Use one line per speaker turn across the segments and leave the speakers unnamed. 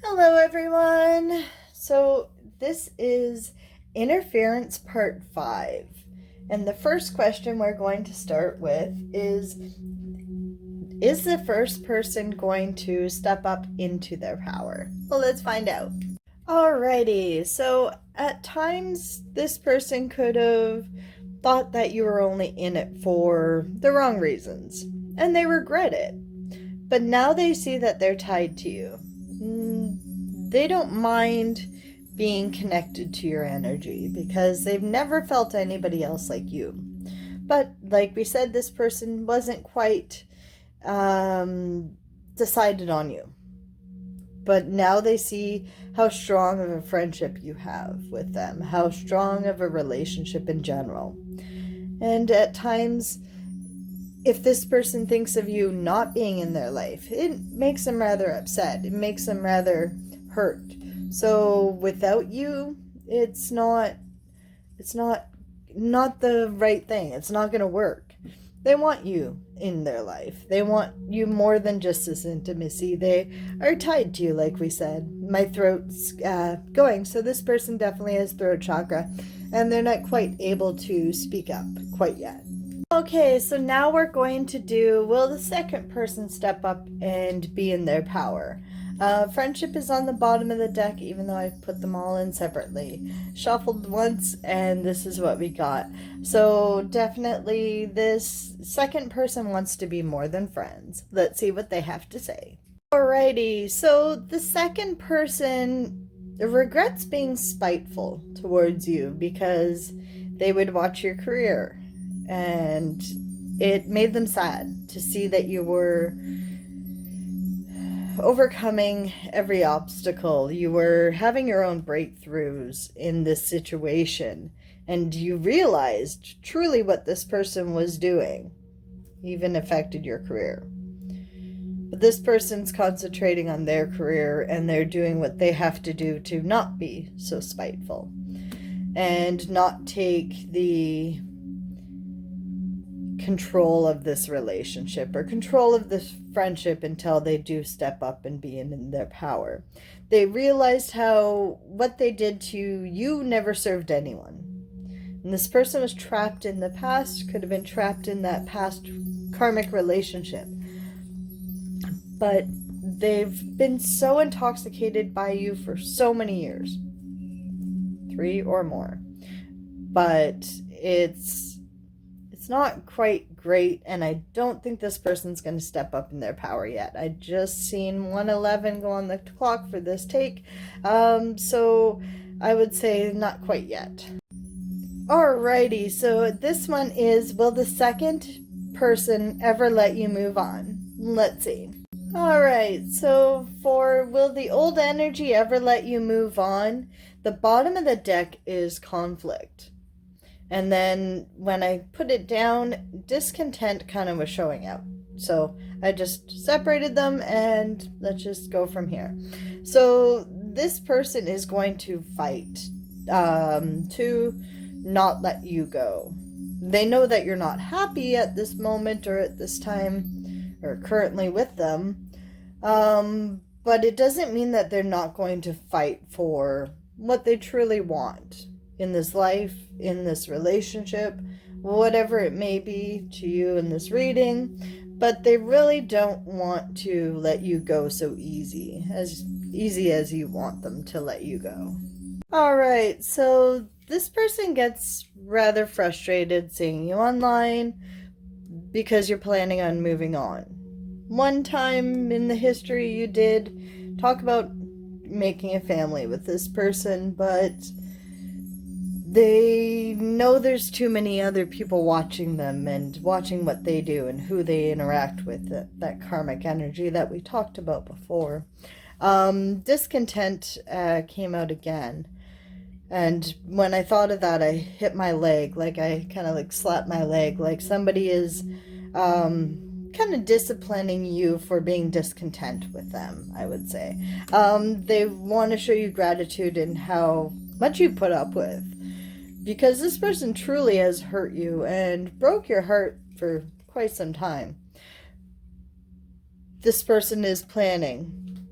Hello, everyone. So, this is interference part 5. And the first question we're going to start with is the first person going to step up into their power? Well, let's find out. Alrighty, so at times this person could have thought that you were only in it for the wrong reasons, and they regret it. But now they see that they're tied to you. They don't mind being connected to your energy because they've never felt anybody else like you. But like we said, this person wasn't quite decided on you. But now they see how strong of a friendship you have with them, how strong of a relationship in general. And at times, if this person thinks of you not being in their life, it makes them rather upset. It makes them rather hurt. So without you, it's not the right thing. It's not going to work. They want you in their life. They want you more than just this intimacy. They are tied to you, like we said. My throat's going, so this person definitely has throat chakra, and they're not quite able to speak up quite yet. Okay, so now we're going to do, will the second person step up and be in their power? Friendship is on the bottom of the deck, even though I put them all in separately. Shuffled once, and this is what we got. So definitely this second person wants to be more than friends. Let's see what they have to say. Alrighty, so the second person regrets being spiteful towards you because they would watch your career. And it made them sad to see that you were overcoming every obstacle. You were having your own breakthroughs in this situation. And you realized truly what this person was doing even affected your career. But this person's concentrating on their career, and they're doing what they have to do to not be so spiteful and not take the control of this relationship or control of this friendship until they do step up and be in their power. They realized how what they did to you never served anyone. And this person was trapped in the past, could have been trapped in that past karmic relationship. But they've been so intoxicated by you for so many years. 3 or more. But it's not quite great, and I don't think this person's going to step up in their power yet. I just seen 111 go on the clock for this take, so I would say not quite yet. Alrighty, so this one is, will the second person ever let you move on? Let's see. Alright, so for will the old energy ever let you move on, the bottom of the deck is conflict. And then when I put it down, discontent kind of was showing out. So I just separated them, and let's just go from here. So this person is going to fight to not let you go. They know that you're not happy at this moment or at this time or currently with them. But it doesn't mean that they're not going to fight for what they truly want in this life, in this relationship, whatever it may be to you in this reading, but they really don't want to let you go so easy as you want them to let you go. Alright, so this person gets rather frustrated seeing you online because you're planning on moving on. One time in the history you did talk about making a family with this person, but they know there's too many other people watching them and watching what they do and who they interact with, that karmic energy that we talked about before. Discontent came out again. And when I thought of that, I hit my leg, like I kind of like slapped my leg, like somebody is kind of disciplining you for being discontent with them, I would say. They want to show you gratitude in how much you put up with. Because this person truly has hurt you and broke your heart for quite some time. This person is planning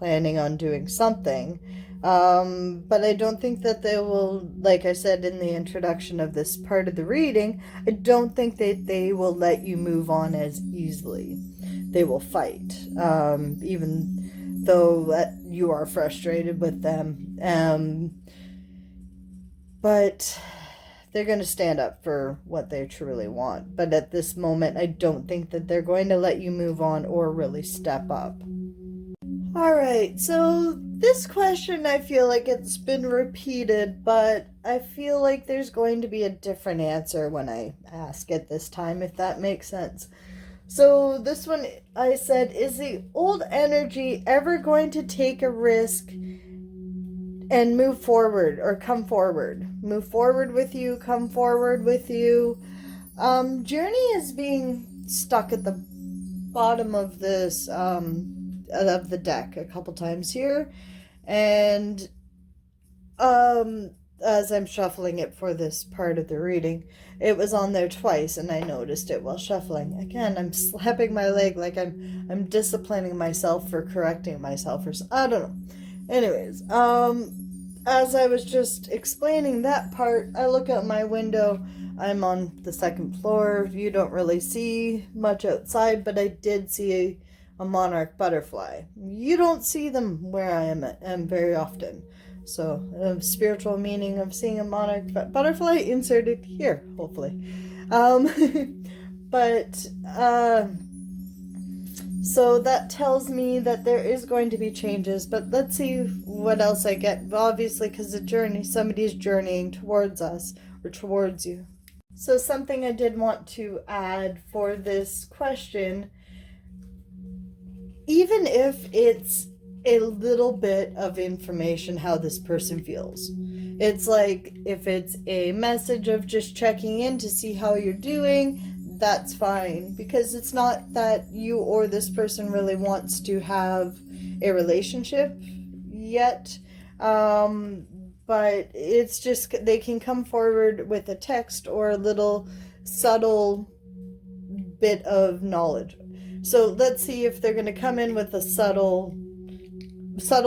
planning on doing something. But I don't think that they will, like I said in the introduction of this part of the reading, I don't think that they will let you move on as easily. They will fight, even though you are frustrated with them. But they're going to stand up for what they truly want. But at this moment, I don't think that they're going to let you move on or really step up. All right, so this question, I feel like it's been repeated, but I feel like there's going to be a different answer when I ask it this time, if that makes sense. So this one, I said, is the old energy ever going to take a risk and move forward or come forward? Move forward with you, come forward with you. Journey is being stuck at the bottom of this, of the deck a couple times here. And as I'm shuffling it for this part of the reading, it was on there twice, and I noticed it while shuffling. Again, I'm slapping my leg like I'm disciplining myself for correcting myself, or I don't know. Anyways, as I was just explaining that part, I look out my window. I'm on the second floor. You don't really see much outside, but I did see a monarch butterfly. You don't see them where I am very often. So, spiritual meaning of seeing a monarch butterfly inserted here, hopefully. So that tells me that there is going to be changes, but let's see what else I get. Obviously, because the journey, somebody's journeying towards us or towards you. So something I did want to add for this question, even if it's a little bit of information how this person feels. It's like if it's a message of just checking in to see how you're doing, that's fine, because it's not that you or this person really wants to have a relationship yet, but it's just they can come forward with a text or a little subtle bit of knowledge. So let's see if they're going to come in with a subtle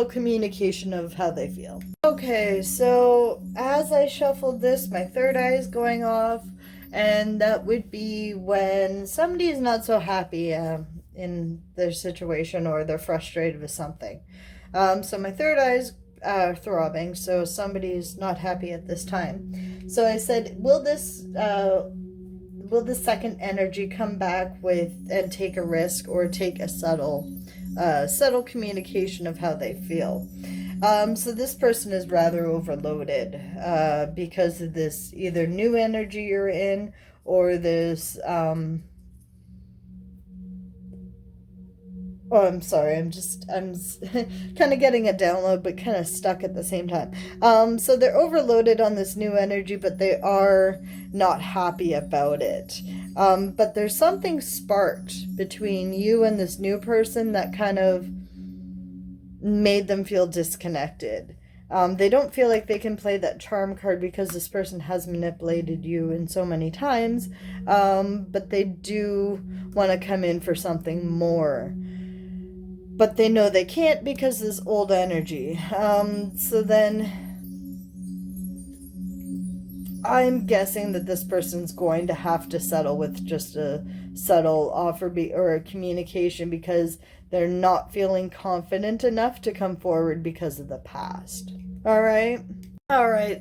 communication of how they feel. Okay, so as I shuffled this, my third eye is going off, and that would be when somebody is not so happy in their situation, or they're frustrated with something. So my third eye is throbbing, so somebody's not happy at this time. So I said, will this second energy come back with and take a risk, or take a subtle communication of how they feel? So this person is rather overloaded because of this either new energy you're in, or this oh, I'm sorry, I'm kind of getting a download, but kind of stuck at the same time. So they're overloaded on this new energy, but they are not happy about it. But there's something sparked between you and this new person that kind of made them feel disconnected. They don't feel like they can play that charm card because this person has manipulated you in so many times, but they do want to come in for something more. But they know they can't because this old energy. So then I'm guessing that this person's going to have to settle with just a subtle offer or a communication, because they're not feeling confident enough to come forward because of the past. All right,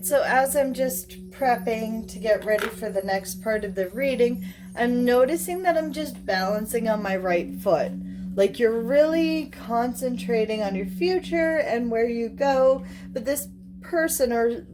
so as I'm just prepping to get ready for the next part of the reading, I'm noticing that I'm just balancing on my right foot. Like you're really concentrating on your future and where you go, but this person, or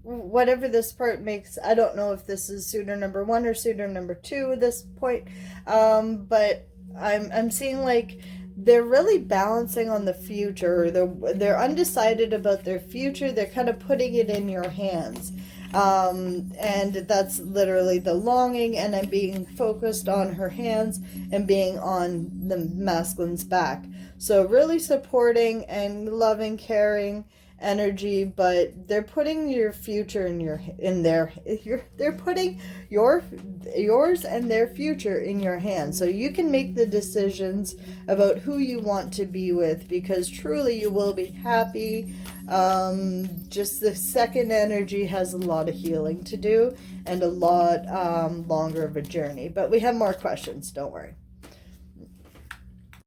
whatever this part makes, I don't know if this is suitor number 1 or suitor number 2 at this point, but I'm seeing like they're really balancing on the future. They're undecided about their future. They're kind of putting it in your hands. And that's literally the longing, and I'm being focused on her hands and being on the masculine's back. So really supporting and loving, caring, energy, but they're putting your future they're putting yours and their future in your hands, so you can make the decisions about who you want to be with, because truly you will be happy. Just the second energy has a lot of healing to do and a lot longer of a journey, but we have more questions, don't worry.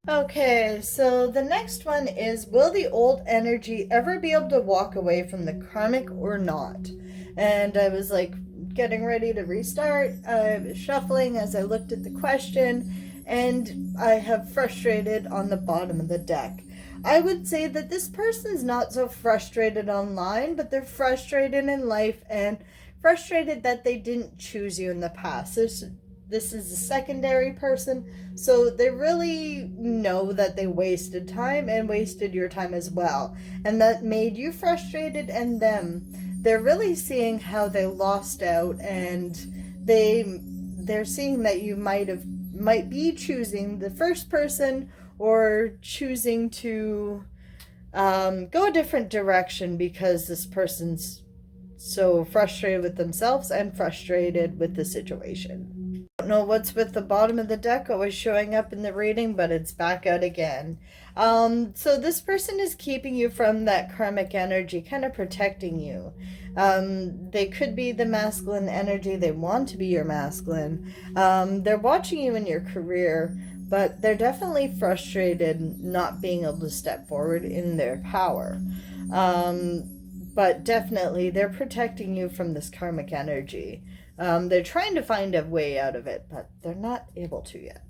Okay, so the next one is, will the old energy ever be able to walk away from the karmic or not? And I was like getting ready to restart. I was shuffling as I looked at the question, and I have frustrated on the bottom of the deck. I would say that this person's not so frustrated online, but they're frustrated in life and frustrated that they didn't choose you in the past. This is a secondary person, so they really know that they wasted time and wasted your time as well, and that made you frustrated and them. They're really seeing how they lost out, and they're seeing that you might be choosing the first person, or choosing to go a different direction, because this person's so frustrated with themselves and frustrated with the situation. I don't know what's with the bottom of the deck always showing up in the reading, but it's back out again. So this person is keeping you from that karmic energy, kind of protecting you. They could be the masculine energy. They want to be your masculine. They're watching you in your career, but they're definitely frustrated not being able to step forward in their power. But definitely they're protecting you from this karmic energy. They're trying to find a way out of it, but they're not able to yet.